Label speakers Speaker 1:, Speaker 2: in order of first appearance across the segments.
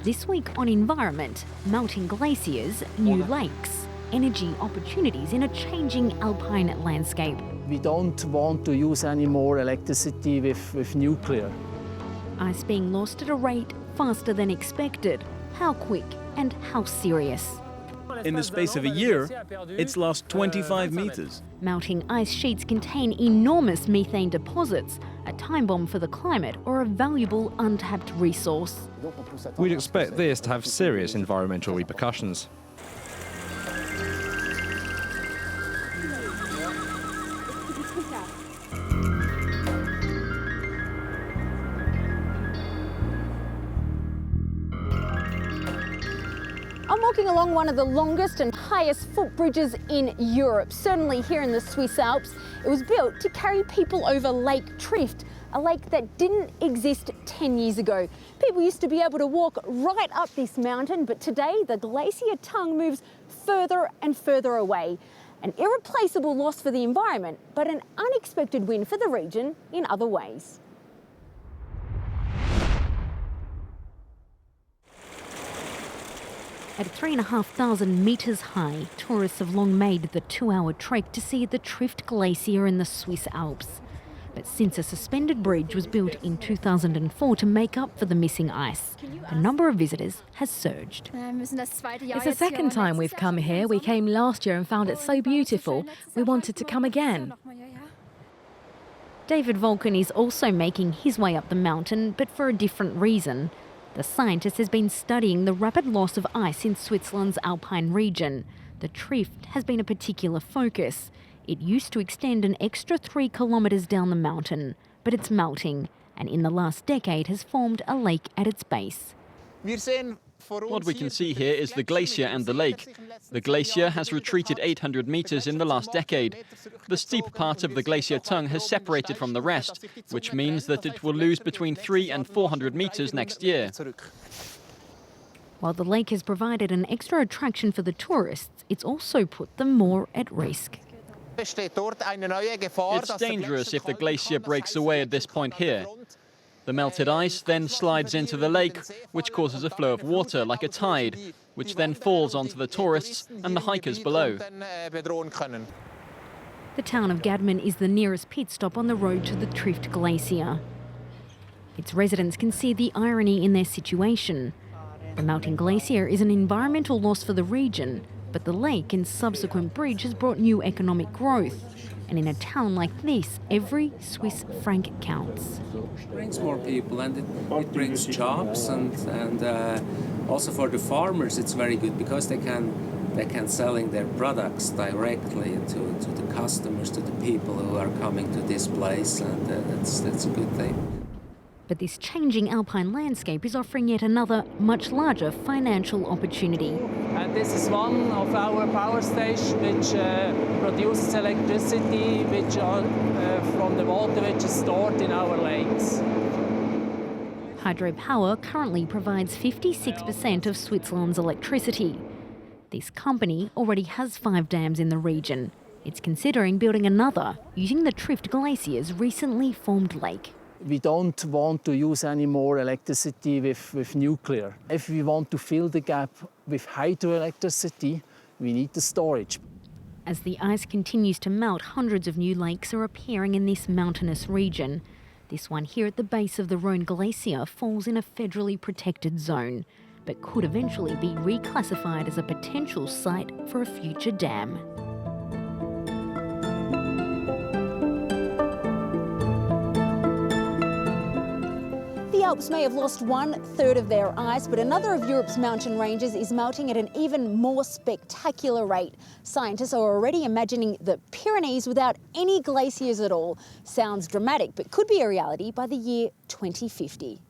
Speaker 1: This week on Environment, melting glaciers, new lakes, energy opportunities in a changing alpine landscape.
Speaker 2: We don't want to use any more electricity with nuclear.
Speaker 1: Ice being lost at a rate faster than expected. How quick and how serious?
Speaker 3: In the space of a year, it's lost 25 meters.
Speaker 1: Melting ice sheets contain enormous methane deposits, a time bomb for the climate or a valuable untapped resource.
Speaker 4: We'd expect this to have serious environmental repercussions.
Speaker 1: I'm walking along one of the longest and highest footbridges in Europe, certainly here in the Swiss Alps. It was built to carry people over Lake Trift, a lake that didn't exist 10 years ago. People used to be able to walk right up this mountain, but today the glacier tongue moves further and further away. An irreplaceable loss for the environment, but an unexpected win for the region in other ways. At 3,500 metres high, tourists have long made the 2-hour trek to see the Trift Glacier in the Swiss Alps. But since a suspended bridge was built in 2004 to make up for the missing ice, the number of visitors has surged.
Speaker 5: It's the second time we've come here. We came last year and found it so beautiful. We wanted to come again.
Speaker 1: David Volken is also making his way up the mountain, but for a different reason. The scientist has been studying the rapid loss of ice in Switzerland's alpine region. The Trift has been a particular focus. It used to extend an extra 3 kilometres down the mountain, but it's melting, and in the last decade has formed a lake at its base.
Speaker 6: What we can see here is the glacier and the lake. The glacier has retreated 800 meters in the last decade. The steep part of the glacier tongue has separated from the rest, which means that it will lose between 300 and 400 meters next year.
Speaker 1: While the lake has provided an extra attraction for the tourists, it's also put them more at risk.
Speaker 6: It's dangerous if the glacier breaks away at this point here. The melted ice then slides into the lake, which causes a flow of water like a tide, which then falls onto the tourists and the hikers below.
Speaker 1: The town of Gadman is the nearest pit stop on the road to the Trift Glacier. Its residents can see the irony in their situation. The melting glacier is an environmental loss for the region, but the lake and subsequent bridge has brought new economic growth. And in a town like this, every Swiss franc counts.
Speaker 7: It brings more people and it brings jobs and also for the farmers it's very good because they can selling their products directly to the customers, to the people who are coming to this place, and that's a good thing.
Speaker 1: But this changing alpine landscape is offering yet another, much larger financial opportunity.
Speaker 8: And this is one of our power stations which produces electricity from the water which is stored in our lakes.
Speaker 1: Hydropower currently provides 56% of Switzerland's electricity. This company already has 5 dams in the region. It's considering building another, using the Trift Glacier's recently formed lake.
Speaker 2: We don't want to use any more electricity with nuclear. If we want to fill the gap with hydroelectricity, we need the storage.
Speaker 1: As the ice continues to melt, hundreds of new lakes are appearing in this mountainous region. This one here at the base of the Rhone Glacier falls in a federally protected zone, but could eventually be reclassified as a potential site for a future dam. The Alps may have lost 1/3 of their ice, but another of Europe's mountain ranges is melting at an even more spectacular rate. Scientists are already imagining the Pyrenees without any glaciers at all. Sounds dramatic, but could be a reality by the year 2050.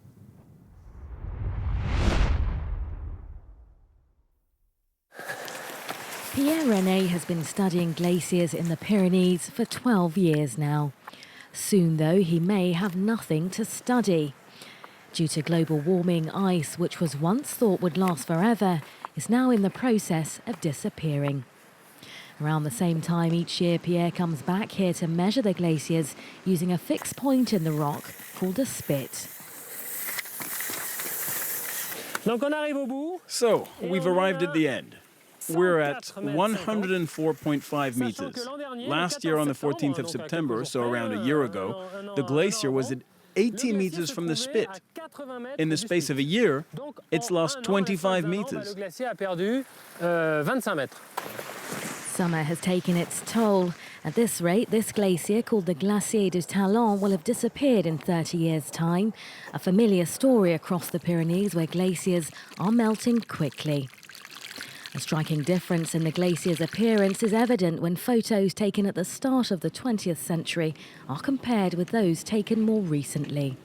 Speaker 5: Pierre René has been studying glaciers in the Pyrenees for 12 years now. Soon, though, he may have nothing to study. Due to global warming, ice, which was once thought would last forever, is now in the process of disappearing. Around the same time each year, Pierre comes back here to measure the glaciers using a fixed point in the rock called a spit.
Speaker 3: So, we've arrived at the end. We're at 104.5 meters. Last year on the 14th of September, so around a year ago, the glacier was at 18 meters from the spit. In the space of a year, it's lost 25 meters.
Speaker 5: Summer has taken its toll. At this rate, this glacier, called the Glacier du Talon, will have disappeared in 30 years' time. A familiar story across the Pyrenees where glaciers are melting quickly. A striking difference in the glacier's appearance is evident when photos taken at the start of the 20th century are compared with those taken more recently.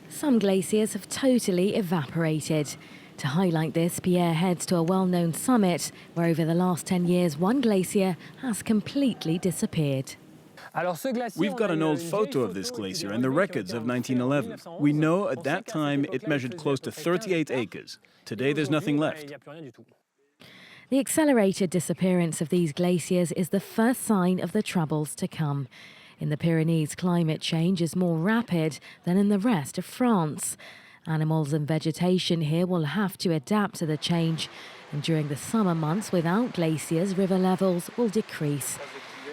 Speaker 5: Some glaciers have totally evaporated. To highlight this, Pierre heads to a well-known summit where over the last 10 years one glacier has completely disappeared.
Speaker 3: We've got an old photo of this glacier and the records of 1911. We know at that time it measured close to 38 acres. Today there's nothing left.
Speaker 5: The accelerated disappearance of these glaciers is the first sign of the troubles to come. In the Pyrenees, climate change is more rapid than in the rest of France. Animals and vegetation here will have to adapt to the change, and during the summer months without glaciers, river levels will decrease.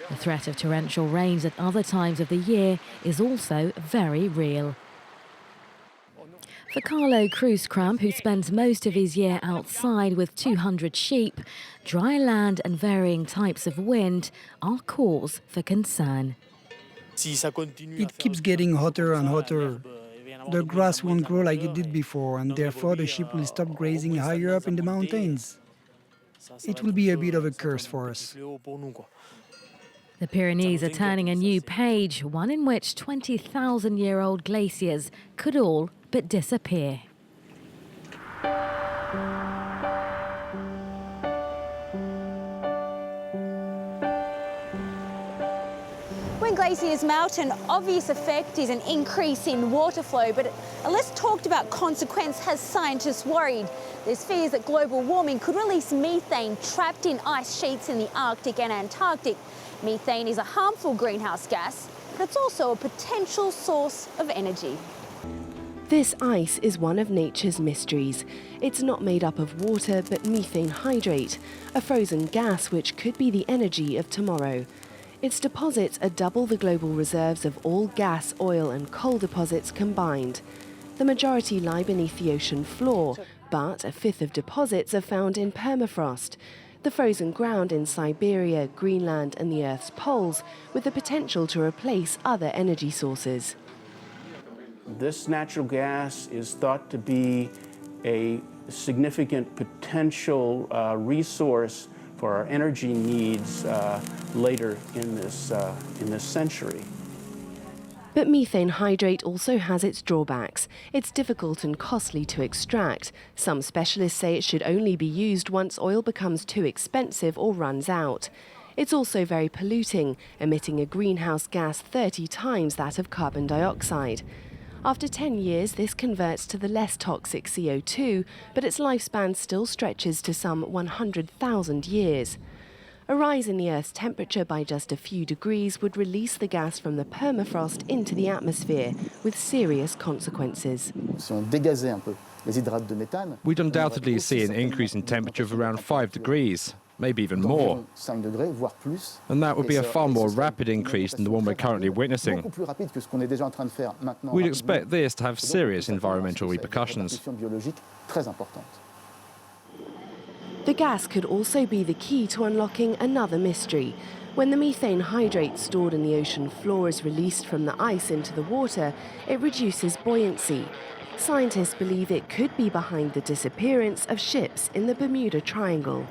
Speaker 5: The threat of torrential rains at other times of the year is also very real. For Carlo Cruz-Cramp, who spends most of his year outside with 200 sheep, dry land and varying types of wind are cause for concern.
Speaker 9: It keeps getting hotter and hotter. The grass won't grow like it did before, and therefore the sheep will stop grazing higher up in the mountains. It will be a bit of a curse for us.
Speaker 5: The Pyrenees are turning a new page, one in which 20,000-year-old glaciers could all but disappear.
Speaker 1: When glaciers melt, an obvious effect is an increase in water flow, but a less talked about consequence has scientists worried. There's fears that global warming could release methane trapped in ice sheets in the Arctic and Antarctic. Methane is a harmful greenhouse gas, but it's also a potential source of energy.
Speaker 10: This ice is one of nature's mysteries. It's not made up of water, but methane hydrate, a frozen gas which could be the energy of tomorrow. Its deposits are double the global reserves of all gas, oil and coal deposits combined. The majority lie beneath the ocean floor, but a fifth of deposits are found in permafrost, the frozen ground in Siberia, Greenland and the Earth's poles, with the potential to replace other energy sources.
Speaker 11: This natural gas is thought to be a significant potential resource for our energy needs later in this century.
Speaker 10: But methane hydrate also has its drawbacks. It's difficult and costly to extract. Some specialists say it should only be used once oil becomes too expensive or runs out. It's also very polluting, emitting a greenhouse gas 30 times that of carbon dioxide. After 10 years, this converts to the less toxic CO2, but its lifespan still stretches to some 100,000 years. A rise in the Earth's temperature by just a few degrees would release the gas from the permafrost into the atmosphere, with serious consequences.
Speaker 4: We'd undoubtedly see an increase in temperature of around 5 degrees, maybe even more. And that would be a far more rapid increase than the one we're currently witnessing. We'd expect this to have serious environmental repercussions.
Speaker 10: The gas could also be the key to unlocking another mystery. When the methane hydrate stored in the ocean floor is released from the ice into the water, it reduces buoyancy. Scientists believe it could be behind the disappearance of ships in the Bermuda Triangle.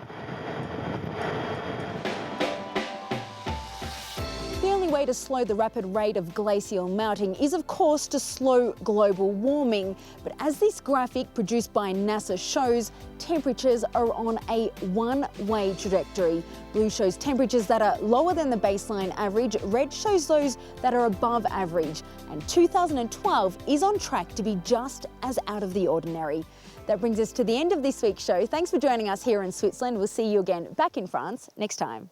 Speaker 1: The only way to slow the rapid rate of glacial melting is, of course, to slow global warming. But as this graphic produced by NASA shows, temperatures are on a one-way trajectory. Blue shows temperatures that are lower than the baseline average, red shows those that are above average. And 2012 is on track to be just as out of the ordinary. That brings us to the end of this week's show. Thanks for joining us here in Switzerland. We'll see you again back in France next time.